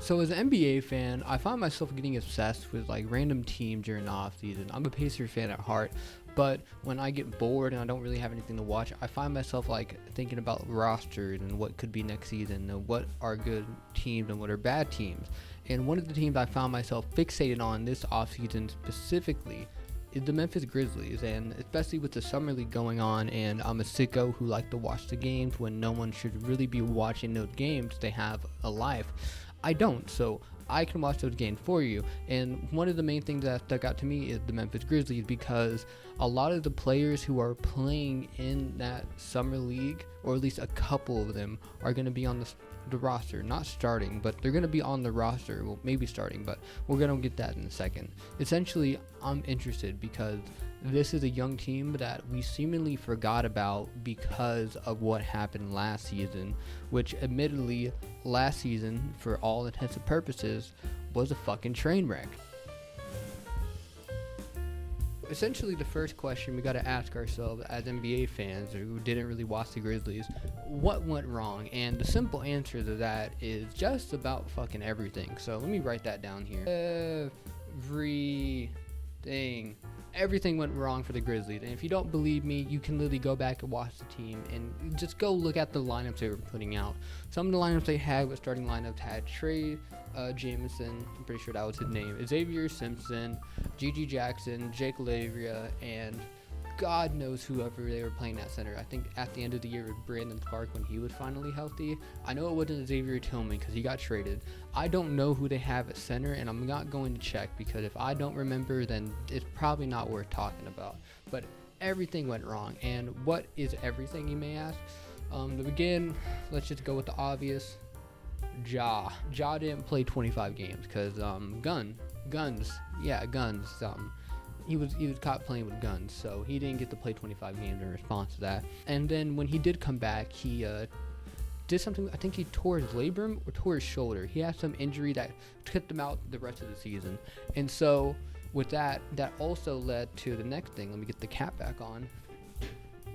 So as an NBA fan, I find myself getting obsessed with like random teams during the off season. I'm a Pacers fan at heart, but when I get bored and I don't really have anything to watch, I find myself like thinking about rosters and what could be next season and what are good teams and what are bad teams. And one of the teams I found myself fixated on this offseason specifically is the Memphis Grizzlies, and especially with the summer league going on, and I'm a sicko who like to watch the games when no one should really be watching those games. They have a life. I don't, so I can watch those games for you. And one of the main things that stuck out to me is the Memphis Grizzlies, because a lot of the players who are playing in that summer league, or at least a couple of them, are going to be on the roster, not starting, but they're going to be on the roster. Well, maybe starting, but we're going to get that in a second. Essentially, I'm interested because this is a young team that we seemingly forgot about because of what happened last season, which admittedly last season, for all intents and purposes, was a fucking train wreck. Essentially, the first question we got to ask ourselves as NBA fans who didn't really watch the Grizzlies, what went wrong? And the simple answer to that is just about fucking everything. So let me write that down here. Everything went wrong for the Grizzlies. And if you don't believe me, you can literally go back and watch the team and just go look at the lineups they were putting out. Some of the lineups they had with starting lineups had Trey Jamison, I'm pretty sure that was his name, Xavier Simpson, Gigi Jackson, Jake Lavria, and God knows whoever they were playing at center. I think at the end of the year with Brandon Clark when he was finally healthy. I know it wasn't Xavier Tillman because he got traded. I don't know who they have at center, and I'm not going to check because if I don't remember, then it's probably not worth talking about. But everything went wrong. And what is everything, you may ask? To begin, let's just go with the obvious. Ja didn't play 25 games because guns. He was caught playing with guns, so he didn't get to play 25 games in response to that. And then when he did come back, he did something. I think he tore his labrum or tore his shoulder. He had some injury that kept him out the rest of the season. And so with that also led to the next thing. Let me get the cap back on.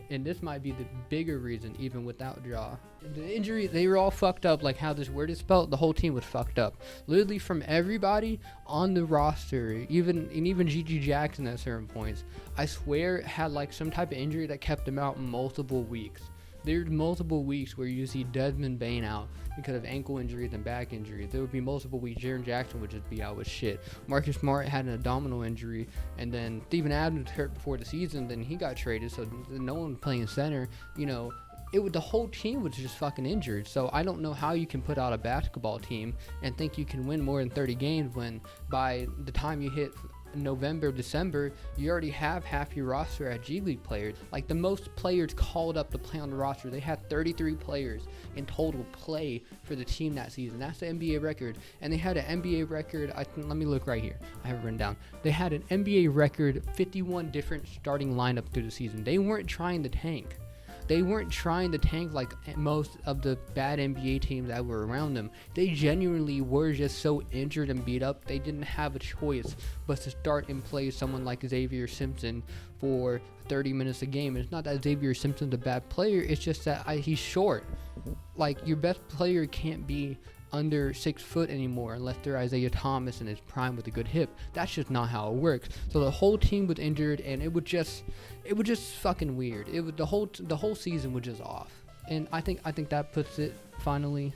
And this might be the bigger reason, even without Ja. The injury, they were all fucked up, like how this word is spelled, the whole team was fucked up. Literally from everybody on the roster, even Gigi Jackson at certain points, I swear had like some type of injury that kept him out multiple weeks. There's multiple weeks where you see Desmond Bane out because of ankle injuries and back injuries. There would be multiple weeks Jaren Jackson would just be out with shit. Marcus Smart had an abdominal injury, and then Steven Adams hurt before the season. Then he got traded, so no one playing center. The whole team was just fucking injured. So I don't know how you can put out a basketball team and think you can win more than 30 games when by the time you hit November, December, you already have half your roster as G League players. Like the most players called up to play on the roster, they had 33 players in total play for the team that season. That's the NBA record. And they had an NBA record, let me look right here. I have it written down. They had an NBA record 51 different starting lineups through the season. They weren't trying to tank. They weren't trying to tank like most of the bad NBA teams that were around them. They genuinely were just so injured and beat up, they didn't have a choice but to start and play someone like Xavier Simpson for 30 minutes a game. And it's not that Xavier Simpson's a bad player, it's just that he's short. Like, your best player can't be under 6 foot anymore unless they're Isaiah Thomas in his prime with a good hip. That's just not how it works. So the whole team was injured, and it was just fucking weird. It was the whole season was just off. And I think that puts it finally.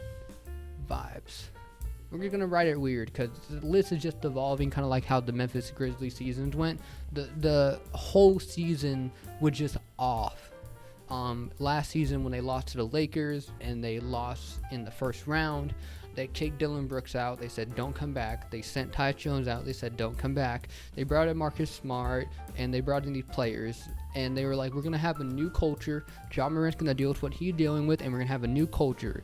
Vibes. We're gonna write it weird because the list is just evolving, kind of like how the Memphis Grizzlies seasons went. The whole season was just off. Last season when they lost to the Lakers and they lost in the first round, they kicked Dylan Brooks out. They said, don't come back. They sent Ty Jones out. They said, don't come back. They brought in Marcus Smart, and they brought in these players. And they were like, we're going to have a new culture. Ja Morant's going to deal with what he's dealing with, and we're going to have a new culture.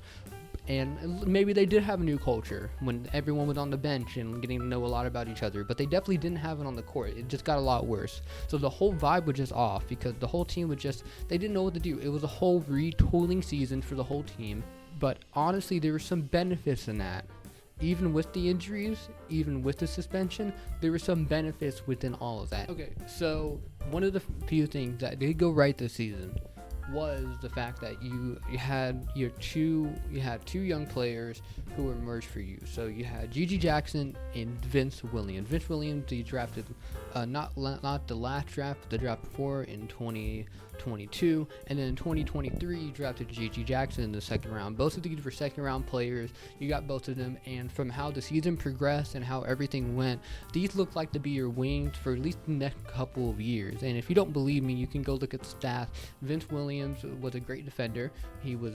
And maybe they did have a new culture when everyone was on the bench and getting to know a lot about each other. But they definitely didn't have it on the court. It just got a lot worse. So the whole vibe was just off because the whole team was just, they didn't know what to do. It was a whole retooling season for the whole team. But honestly, there were some benefits in that. Even with the injuries, even with the suspension, there were some benefits within all of that. Okay, so one of the few things that did go right this season was the fact that you had two young players who emerged for you. So you had Gigi Jackson and Vince Williams. Vince Williams, he drafted not the last draft, but the draft before in 2022, and then in 2023 you drafted Gigi Jackson in the second round. Both of these were second round players. You got both of them, and from how the season progressed and how everything went, these look like to be your wings for at least the next couple of years. And if you don't believe me, you can go look at the stats. Vince Williams was a great defender. He was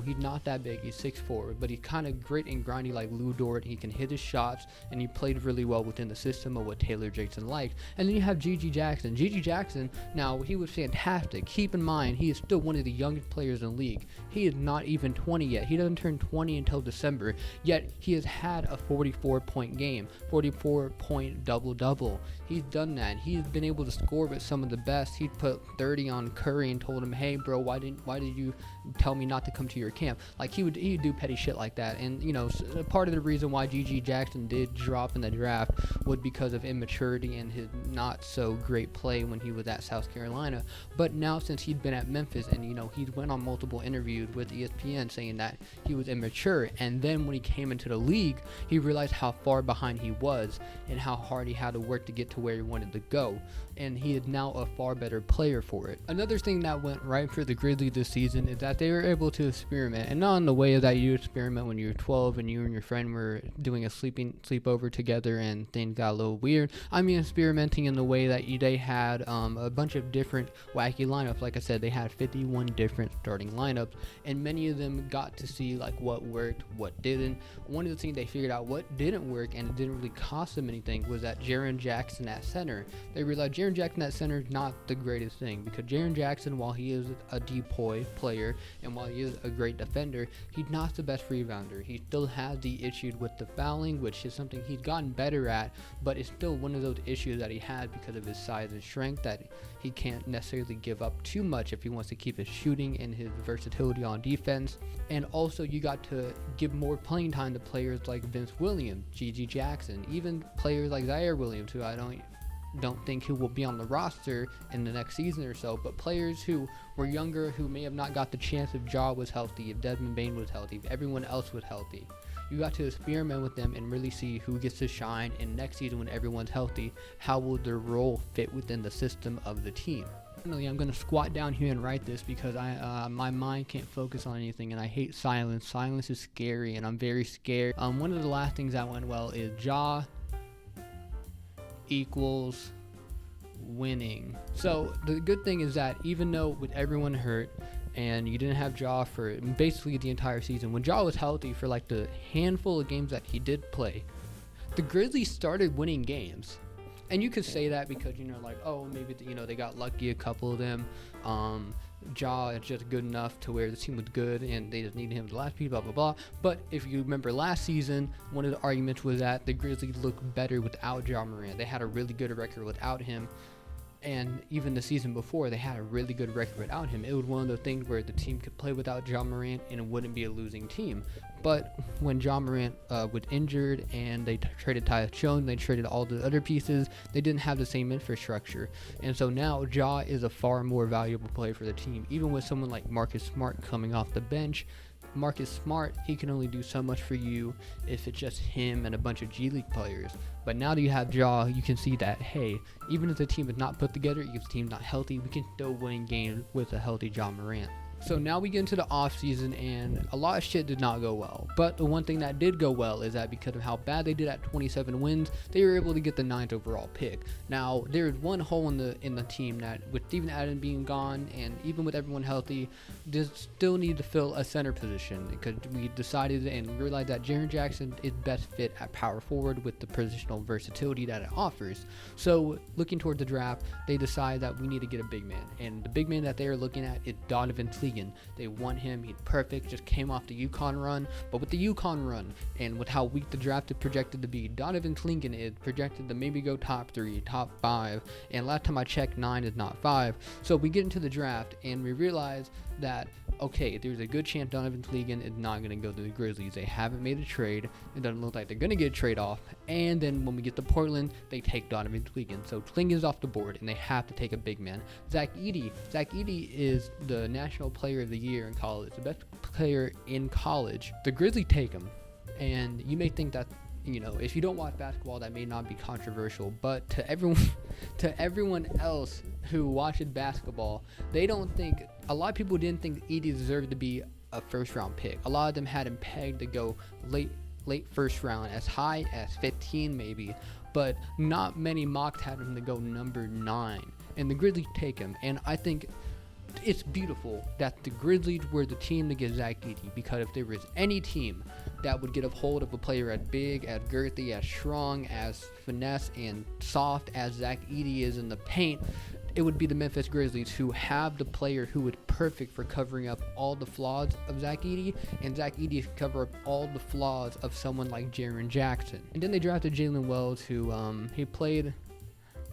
he's not that big, he's 6'4", but he's kind of grit and grindy like Lou Dort. He can hit his shots, and he played really well within the system of what Taylor Jackson liked. And then you have Gigi Jackson. Gigi Jackson, now he was fantastic. Keep in mind, he is still one of the youngest players in the league. He is not even 20 yet. He doesn't turn 20 until December, yet he has had a 44-point game, 44-point double-double. He's done that. He's been able to score with some of the best. He put 30 on Curry and told him, hey bro, why did you tell me not to come to your camp? Like, he'd do petty shit like that. And part of the reason why Gigi Jackson did drop in the draft was because of immaturity and his not so great play when he was at South Carolina. But now, since he'd been at Memphis, and he went on multiple interviews with ESPN saying that he was immature, and then when he came into the league, he realized how far behind he was and how hard he had to work to get to where he wanted to go, and he is now a far better player for it. Another thing that went right for the Grizzlies this season is that they were able to experiment, and not in the way that you experiment when you were 12 and you and your friend were doing a sleepover together and things got a little weird. I mean, experimenting in the way that they had a bunch of different wacky lineups. Like I said, they had 51 different starting lineups, and many of them got to see like what worked, what didn't. One of the things they figured out what didn't work, and it didn't really cost them anything, was that Jaren Jackson at center. They realized Jaren Jackson at center is not the greatest thing, because Jaren Jackson, while he is a depoy player and while he is a great defender, he's not the best rebounder. He still has the issues with the fouling, which is something he's gotten better at, but it's still one of those issues that he has because of his size and strength, that he can't necessarily give up too much if he wants to keep his shooting and his versatility on defense. And also, you got to give more playing time to players like Vince Williams, Gigi Jackson, even players like Zaire Williams, who I don't think who will be on the roster in the next season or so, but players who were younger, who may have not got the chance if Ja was healthy, if Desmond Bane was healthy, if everyone else was healthy. You got to experiment with them and really see who gets to shine, and next season when everyone's healthy, how will their role fit within the system of the team. Finally, I'm going to squat down here and write this because my mind can't focus on anything, and I hate silence. Silence is scary, and I'm very scared. One of the last things that went well is Ja equals winning. So the good thing is that even though with everyone hurt and you didn't have Ja for basically the entire season, when Ja was healthy for like the handful of games that he did play, the Grizzlies started winning games. And you could say that because, like, oh, maybe, they got lucky, a couple of them. Ja is just good enough to where the team was good and they just needed him to last piece, blah, blah, blah. But if you remember last season, one of the arguments was that the Grizzlies looked better without Ja Morant. They had a really good record without him. And even the season before, they had a really good record without him. It was one of those things where the team could play without Ja Morant and it wouldn't be a losing team. But when Ja Morant was injured and they traded Tyus Jones, they traded all the other pieces, they didn't have the same infrastructure. And so now Ja is a far more valuable player for the team. Even with someone like Marcus Smart coming off the bench, Marcus Smart, he can only do so much for you if it's just him and a bunch of G League players. But now that you have Ja, you can see that, hey, even if the team is not put together, if the team's not healthy, we can still win games with a healthy Ja Morant. So now we get into the offseason, and a lot of shit did not go well. But the one thing that did go well is that because of how bad they did at 27 wins, they were able to get the 9th overall pick. Now, there is one hole in the team that, with Steven Adams being gone, and even with everyone healthy, they still need to fill a center position, because we decided and realized that Jaren Jackson is best fit at power forward with the positional versatility that it offers. So, looking toward the draft, they decide that we need to get a big man. And the big man that they are looking at is Donovan Cleveland. They want him. He's perfect. Just came off the UConn run. But with the UConn run and with how weak the draft is projected to be, Donovan Cleveland is projected to maybe go top 3, top 5. And last time I checked, 9 is not 5. So we get into the draft and we realize that okay, there's a good chance Donovan Clegan is not going to go to the Grizzlies. They haven't made a trade. It doesn't look like they're going to get a trade off. And then when we get to Portland, they take Donovan Clegan. So Clegan's off the board, and they have to take a big man. Zach Edey. Zach Edey is the National Player of the Year in college, the best player in college. The Grizzlies take him. And you may think that, if you don't watch basketball, that may not be controversial, but to everyone else who watches basketball, a lot of people didn't think Edey deserved to be a first round pick. A lot of them had him pegged to go late first round, as high as 15 maybe, but not many mocks had him to go number 9, and the Grizzlies take him. And I think it's beautiful that the Grizzlies were the team to get Zach Edey, because if there was any team that would get a hold of a player as big, as girthy, as strong, as finesse, and soft as Zach Edey is in the paint, it would be the Memphis Grizzlies, who have the player who is perfect for covering up all the flaws of Zach Edey, and Zach Edey can cover up all the flaws of someone like Jaren Jackson. And then they drafted Jalen Wells, who he played,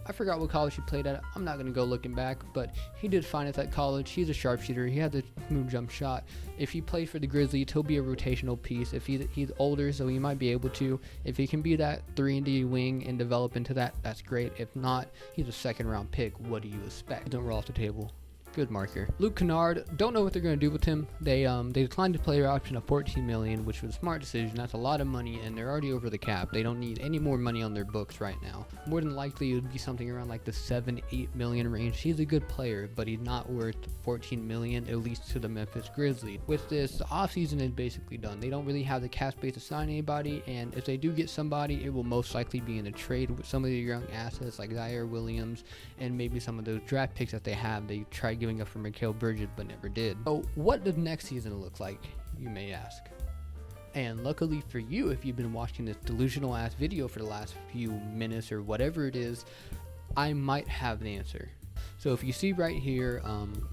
I forgot what college he played at. I'm not going to go looking back, but he did fine at that college. He's a sharpshooter. He has a smooth jump shot. If he plays for the Grizzlies, he'll be a rotational piece. If he's older, so he might be able to. If he can be that 3-and-D wing and develop into that, that's great. If not, he's a second-round pick. What do you expect? Don't roll off the table. Good marker. Luke Kennard, don't know what they're going to do with him. They declined the player option of $14 million, which was a smart decision. That's a lot of money, and they're already over the cap. They don't need any more money on their books right now. More than likely, it would be something around like the $7-8 million range. He's a good player, but he's not worth $14 million, at least to the Memphis Grizzlies. With this, the offseason is basically done. They don't really have the cap space to sign anybody, and if they do get somebody, it will most likely be in a trade with some of the young assets like Zaire Williams and maybe some of those draft picks that they have. They tried giving up for Mikal Bridges but never did. So what does next season look like, you may ask? And luckily for you, if you've been watching this delusional ass video for the last few minutes or whatever it is, I might have the answer. So if you see right here,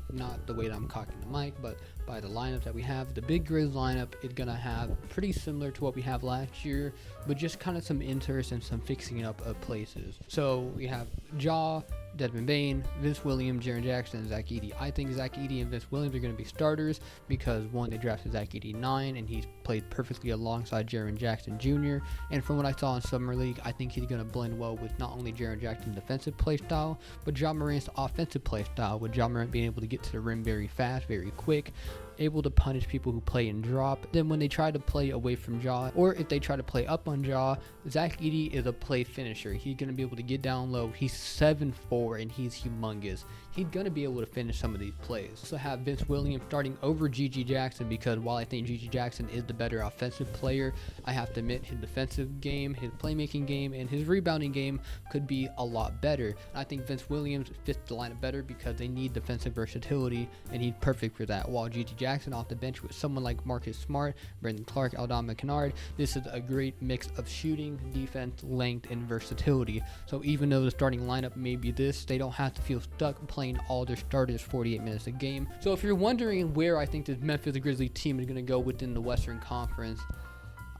not the way that I'm cocking the mic, but by the lineup that we have, the big Grizz lineup is going to have pretty similar to what we have last year, but just kind of some inserts and some fixing up of places. So we have Ja, Desmond Bane, Vince Williams, Jaren Jackson, and Zach Edey. I think Zach Edey and Vince Williams are going to be starters because, one, they drafted Zach Edey 9, and he's played perfectly alongside Jaren Jackson Jr. And from what I saw in Summer League, I think he's going to blend well with not only Jaren Jackson's defensive play style, but Ja Morant's offensive play style, with Ja Morant being able to get to the rim very fast, very quick, able to punish people who play and drop. Then when they try to play away from Ja, or if they try to play up on Ja, Zach Edey is a play finisher. He's going to be able to get down low. He's 7'4", and he's humongous. He's going to be able to finish some of these plays. Also have Vince Williams starting over GG Jackson, because while I think GG Jackson is the better offensive player, I have to admit his defensive game, his playmaking game, and his rebounding game could be a lot better. I think Vince Williams fits the lineup better because they need defensive versatility, and he's perfect for that. While GG Jackson off the bench with someone like Marcus Smart, Brandon Clark, Aldama Kennard, this is a great mix of shooting, defense, length, and versatility. So even though the starting lineup may be this, they don't have to feel stuck playing all their starters 48 minutes a game. So if you're wondering where I think this Memphis Grizzlies team is going to go within the Western Conference,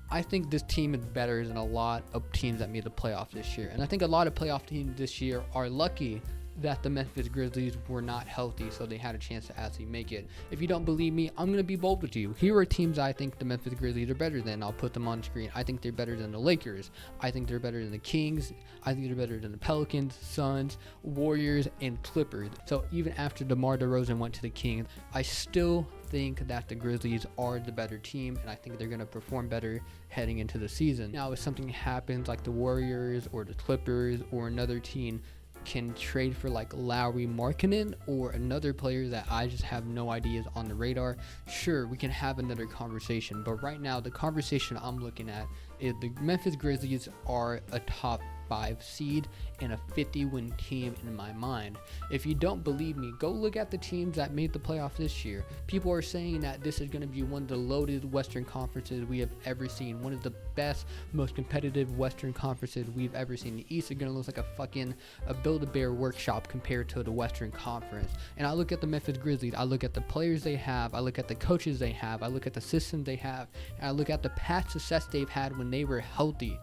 I think this team is better than a lot of teams that made the playoffs this year. And I think a lot of playoff teams this year are lucky that the Memphis Grizzlies were not healthy, so they had a chance to actually make it. If you don't believe me, I'm going to be bold with you. Here are teams I think the Memphis Grizzlies are better than. I'll put them on screen. I think they're better than the Lakers. I think they're better than the Kings. I think they're better than the Pelicans, Suns, Warriors, and Clippers. So even after DeMar DeRozan went to the Kings, I still think that the Grizzlies are the better team, and I think they're going to perform better heading into the season. Now, if something happens like the Warriors or the Clippers or another team can trade for like Lauri Markkanen or another player that I just have no ideas on the radar, sure, we can have another conversation. But right now, the conversation I'm looking at is the Memphis Grizzlies are a top 5 seed and a 50-win team in my mind. If you don't believe me, go look at the teams that made the playoffs this year. People are saying that this is going to be one of the loaded Western Conferences we have ever seen. One of the best, most competitive Western Conferences we've ever seen. The East is going to look like a Build-A-Bear workshop compared to the Western Conference. And I look at the Memphis Grizzlies, I look at the players they have, I look at the coaches they have, I look at the system they have, and I look at the past success they've had when they were healthy,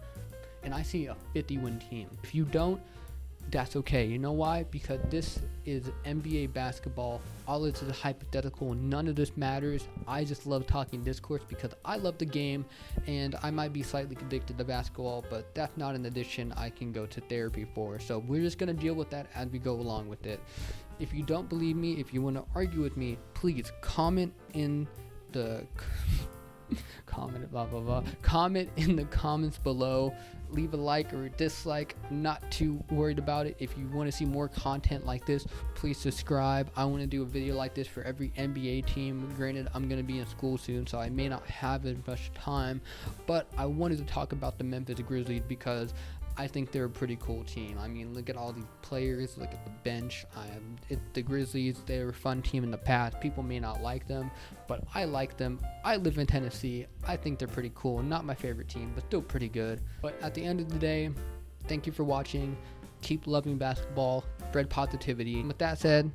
and I see a 50-win team. If you don't, that's okay. You know why? Because this is NBA basketball. All this is hypothetical. None of this matters. I just love talking discourse because I love the game, and I might be slightly addicted to basketball, but that's not an addiction I can go to therapy for. So we're just going to deal with that as we go along with it. If you don't believe me, if you want to argue with me, please comment in the comment in the comments below. Leave a like or a dislike. I'm not too worried about it. If you want to see more content like this, please subscribe. I want to do a video like this for every NBA team. Granted, I'm going to be in school soon, so I may not have as much time, but I wanted to talk about the Memphis Grizzlies because I think they're a pretty cool team. I mean, look at all these players. Look at the bench. The Grizzlies, they were a fun team in the past. People may not like them, but I like them. I live in Tennessee. I think they're pretty cool. Not my favorite team, but still pretty good. But at the end of the day, thank you for watching. Keep loving basketball. Spread positivity. And with that said,